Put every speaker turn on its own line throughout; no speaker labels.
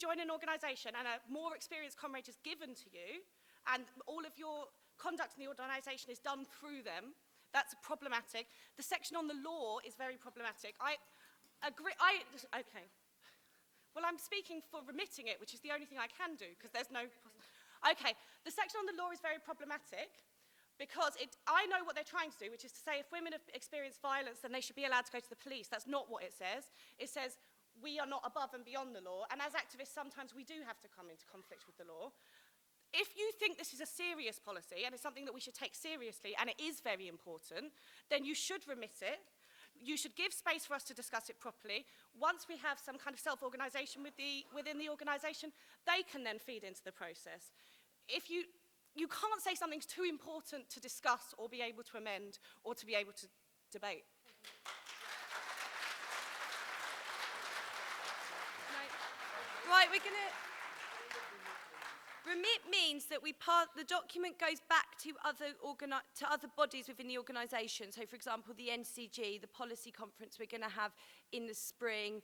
join an organisation and a more experienced comrade is given to you, and all of your conduct in the organisation is done through them, that's problematic. The section on the law is very problematic. I agree. Okay. Well, I'm speaking for remitting it, which is the only thing I can do, because there's no... Okay, the section on the law is very problematic, because I know what they're trying to do, which is to say if women have experienced violence, then they should be allowed to go to the police. That's not what it says. It says we are not above and beyond the law, and as activists, sometimes we do have to come into conflict with the law. If you think this is a serious policy, and it's something that we should take seriously, and it is very important, then you should remit it. You should give space for us to discuss it properly. Once we have some kind of self-organisation within the organisation, they can then feed into the process. If you can't say something's too important to discuss or be able to amend or to be able to debate.
Right, we're going to... Remit means that the document goes back to other bodies within the organisation. So, for example, the NCG, the policy conference we're going to have in the spring,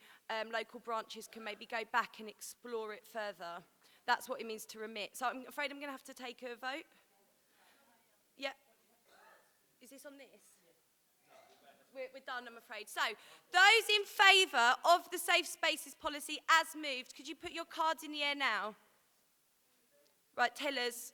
local branches can maybe go back and explore it further. That's what it means to remit. So I'm afraid I'm going to have to take a vote. Yeah. Is this on this? We're done, I'm afraid. So, those in favour of the Safe Spaces policy as moved, could you put your cards in the air now? Right, tell us.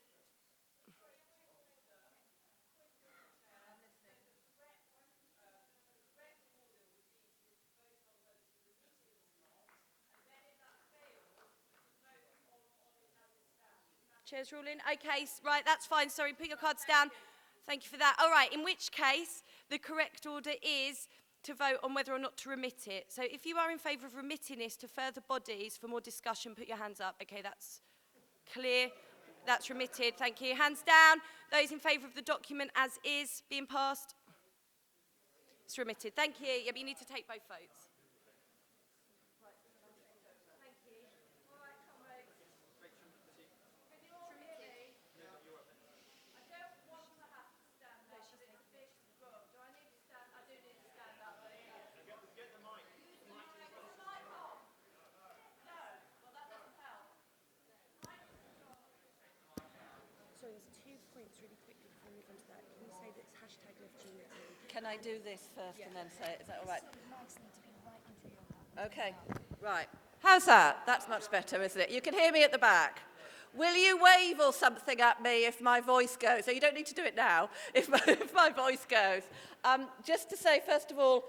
Chair's ruling. Okay, right, that's fine. Sorry, put your cards down. Thank you for that. All right, in which case, the correct order is to vote on whether or not to remit it. So if you are in favour of remitting this to further bodies for more discussion, put your hands up. Okay, that's clear. That's remitted. Thank you. Hands down. Those in favour of the document as is being passed. It's remitted. Thank you. Yeah, but you need to take both votes. Thank you. All right, comrades. I don't want to have to stand up. It's a bit wrong. Do I need to stand? I do need to stand up. Get the mic. Is the mic on? No. Well, that doesn't help.
So there's 2 points really quickly before we move on to that. Can you say that it's hashtag left unity?
Can I do this first and then say it? Is that all right? Okay, right. How's that? That's much better, isn't it? You can hear me at the back. Will you wave or something at me if my voice goes? So you don't need to do it now, if my voice goes. Just to say, first of all,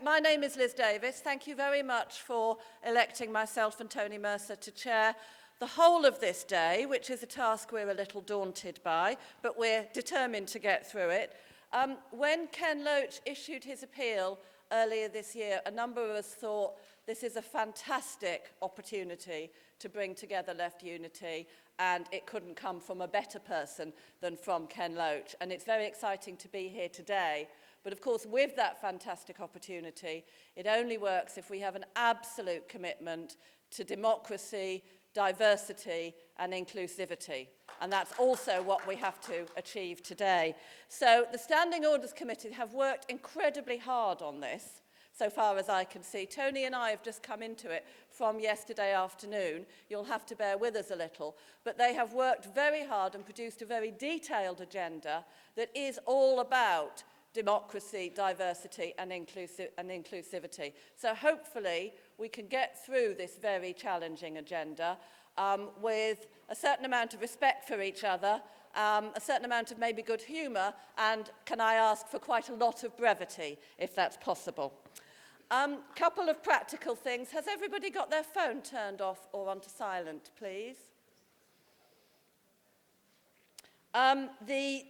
my name is Liz Davies. Thank you very much for electing myself and Tony Mercer to chair the whole of this day, which is a task we're a little daunted by, but we're determined to get through it. When Ken Loach issued his appeal earlier this year, a number of us thought this is a fantastic opportunity to bring together left unity, and it couldn't come from a better person than from Ken Loach. And it's very exciting to be here today. But of course, with that fantastic opportunity, it only works if we have an absolute commitment to democracy, diversity and inclusivity. And that's also what we have to achieve today. So the Standing Orders Committee have worked incredibly hard on this, so far as I can see. Tony and I have just come into it from yesterday afternoon. You'll have to bear with us a little. But they have worked very hard and produced a very detailed agenda that is all about democracy, diversity and inclusivity. So hopefully we can get through this very challenging agenda with a certain amount of respect for each other, a certain amount of maybe good humour, and can I ask for quite a lot of brevity, if that's possible. Couple of practical things. Has everybody got their phone turned off or onto silent, please? The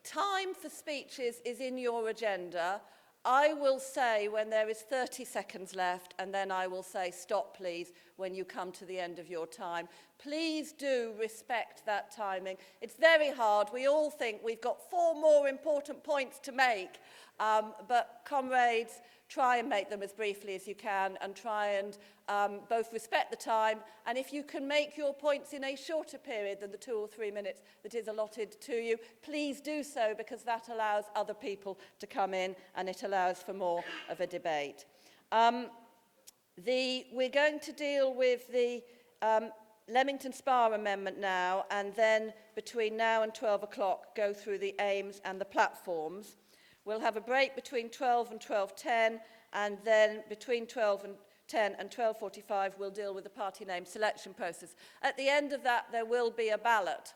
time for speeches is in your agenda. I will say when there is 30 seconds left, and then I will say stop, please, when you come to the end of your time. Please do respect that timing. It's very hard. We all think we've got 4 more important points to make, but comrades, try and make them as briefly as you can and try and both respect the time, and if you can make your points in a shorter period than the 2 or 3 minutes that is allotted to you, please do so, because that allows other people to come in and it allows for more of a debate. We're going to deal with the Leamington Spa amendment now, and then between now and 12 o'clock go through the aims and the platforms. We'll have a break between 12 and 12:10, and then between 12 and 10 and 12:45 we'll deal with the party name selection process. At the end of that there will be a ballot,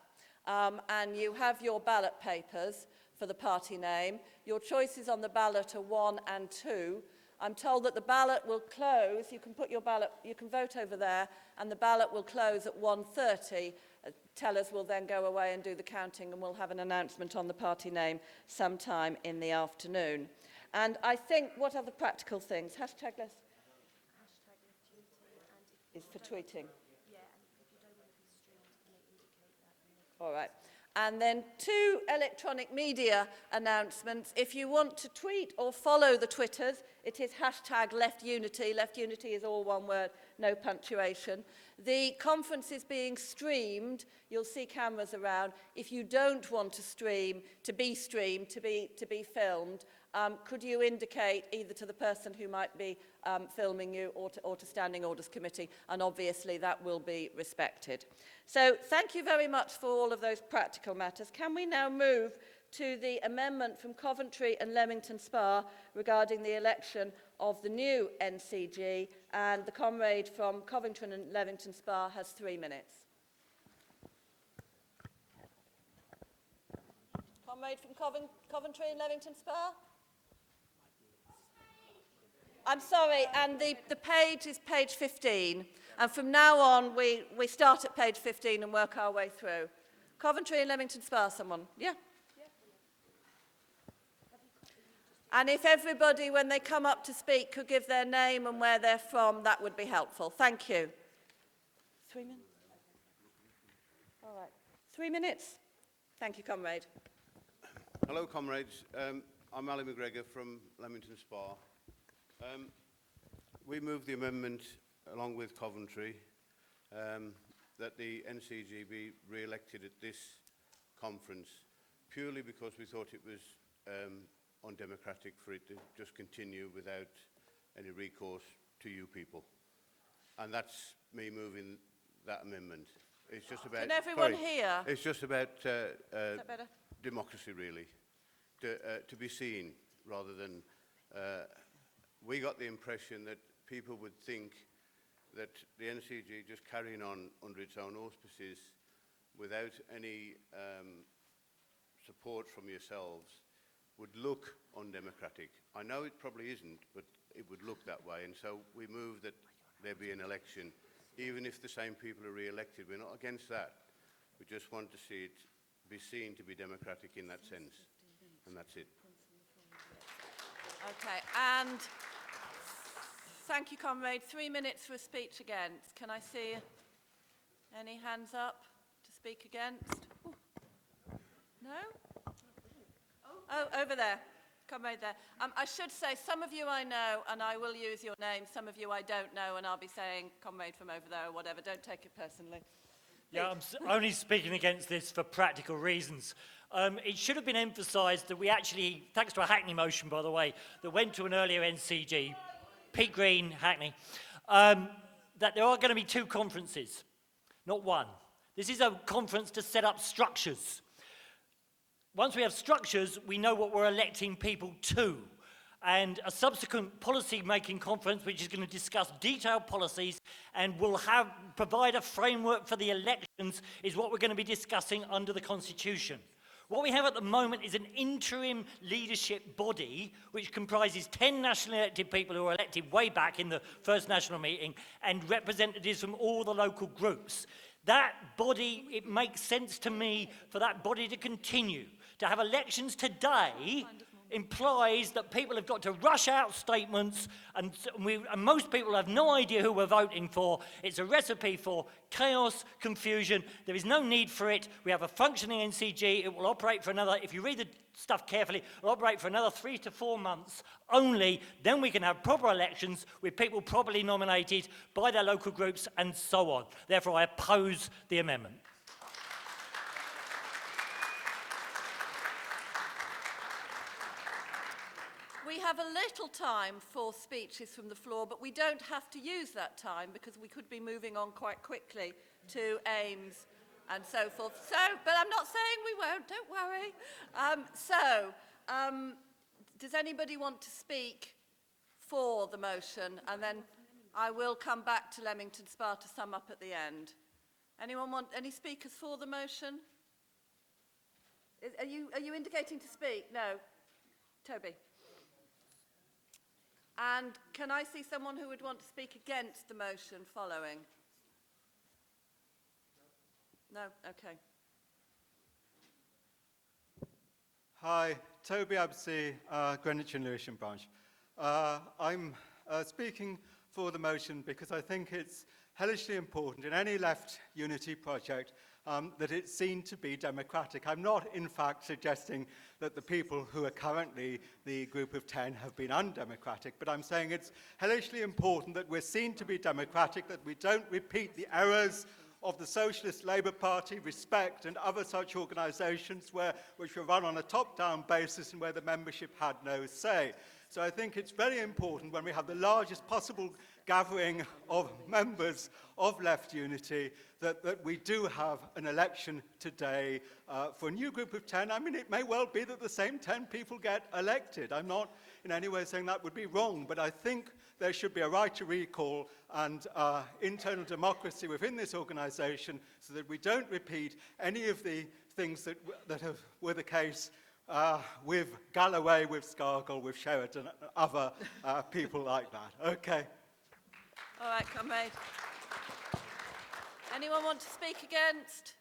and you have your ballot papers for the party name. Your choices on the ballot are 1 and 2. I'm told that the ballot will close. You can put your ballot, you can vote over there, and the ballot will close at 1:30. Tellers will then go away and do the counting, and we'll have an announcement on the party name sometime in the afternoon. And I think, what are the practical things? Hashtag less.
Hashtag left unity, and
Is for tweeting.
yeah, and if you don't want to be streamed, can they indicate that?
All right. And then 2 electronic media announcements. If you want to tweet or follow the Twitters, it is hashtag LeftUnity. LeftUnity is all one word, no punctuation. The conference is being streamed. You'll see cameras around. If you don't want to stream, to be filmed, could you indicate either to the person who might be filming you or to Standing Orders Committee, and obviously that will be respected. So thank you very much for all of those practical matters. Can we now move to the amendment from Coventry and Leamington Spa regarding the election of the new NCG, and the comrade from Coventry and Leamington Spa has 3 minutes. Comrade from Coventry and Leamington Spa? I'm sorry, and the page is page 15. And from now on, we start at page 15 and work our way through. Coventry and Leamington Spa, someone? Yeah? And if everybody, when they come up to speak, could give their name and where they're from, that would be helpful. Thank you. 3 minutes? All right. 3 minutes? Thank you, comrade.
Hello, comrades. I'm McGregor from Leamington Spa. We moved the amendment, along with Coventry, that the NCG be re-elected at this conference, purely because we thought it was undemocratic for it to just continue without any recourse to you people. And that's me moving that amendment. It's just about...
Can everyone hear?
It's just about
Is that better?
democracy, really, to be seen, rather than... we got the impression that people would think that the NCG just carrying on under its own auspices without any support from yourselves would look undemocratic. I know it probably isn't, but it would look that way, and so we moved that there be an election, even if the same people are re-elected. We're not against that. We just want to see it be seen to be democratic in that sense, and that's it.
Okay, and thank you, comrade. 3 minutes for a speech against. Can I see any hands up to speak against? Ooh. No? Oh, over there. Comrade there. I should say, some of you I know, and I will use your name. Some of you I don't know, and I'll be saying comrade from over there or whatever. Don't take it personally.
Yeah, I'm only speaking against this for practical reasons. It should have been emphasised that we actually, thanks to a Hackney motion, by the way, that went to an earlier NCG, Pete Green, Hackney, that there are going to be 2 conferences, not 1. This is a conference to set up structures. Once we have structures, we know what we're electing people to. And a subsequent policy-making conference, which is going to discuss detailed policies and will provide a framework for the elections, is what we're going to be discussing under the Constitution. What we have at the moment is an interim leadership body which comprises 10 nationally elected people who were elected way back in the first national meeting and representatives from all the local groups. That body, it makes sense to me for that body to continue. To have elections today implies that people have got to rush out statements, and most people have no idea who we're voting for. It's a recipe for chaos, confusion. There is no need for it. We have a functioning NCG. It will operate for another, if you read the stuff carefully, it will operate for another 3 to 4 months only. Then we can have proper elections with people properly nominated by their local groups and so on. Therefore, I oppose the amendment.
We have a little time for speeches from the floor, but we don't have to use that time because we could be moving on quite quickly to aims and so forth. So, but I'm not saying we won't, don't worry. Does anybody want to speak for the motion? And then I will come back to Leamington Spa to sum up at the end. Anyone want any speakers for the motion? Are you indicating to speak? No. Toby. And can I see someone who would want to speak against the motion following? No? Okay.
Hi, Toby, Epsy, Greenwich and Lewisham branch. I'm speaking for the motion because I think it's hellishly important in any left unity project that it's seen to be democratic. I'm not, in fact, suggesting that the people who are currently the group of 10 have been undemocratic, but I'm saying it's hellishly important that we're seen to be democratic, that we don't repeat the errors of the Socialist Labour Party, Respect and other such organisations which were run on a top-down basis and where the membership had no say. So I think it's very important when we have the largest possible gathering of members of Left Unity that we do have an election today for a new group of 10. I mean, it may well be that the same 10 people get elected. I'm not in any way saying that would be wrong, but I think there should be a right to recall and internal democracy within this organisation so that we don't repeat any of the things that were the case with Galloway, with Scargill, with Sheridan, and other people like that. Okay.
All right, comrade. Anyone want to speak against?